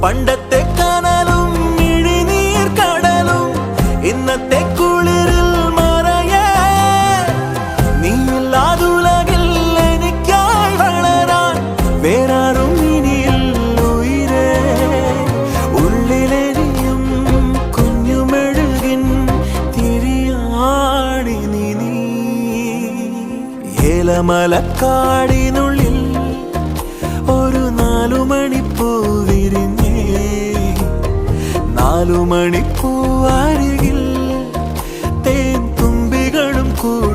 പണ്ടത്തെ കനലും ഇഴിനീർ കടലും ഇന്നത്തെ കുളിരിൽ മറയേ നീയില്ലാതുലകിൽ എനിക്കായി വളരാൻ വേറാരും ഇനിയില്ല ഉയിരേ ഉള്ളിലെരിയും കുഞ്ഞുമെഴുകിൻ തിരിയാണി നീ ഏലമലക്കാടിനുള്ളിൽ ഒരു 4 മണിപ്പൂ വിരിഞ്ഞേ 4 മണിപ്പൂ അരികിൽ തേൻ തുമ്പികളും കൂടി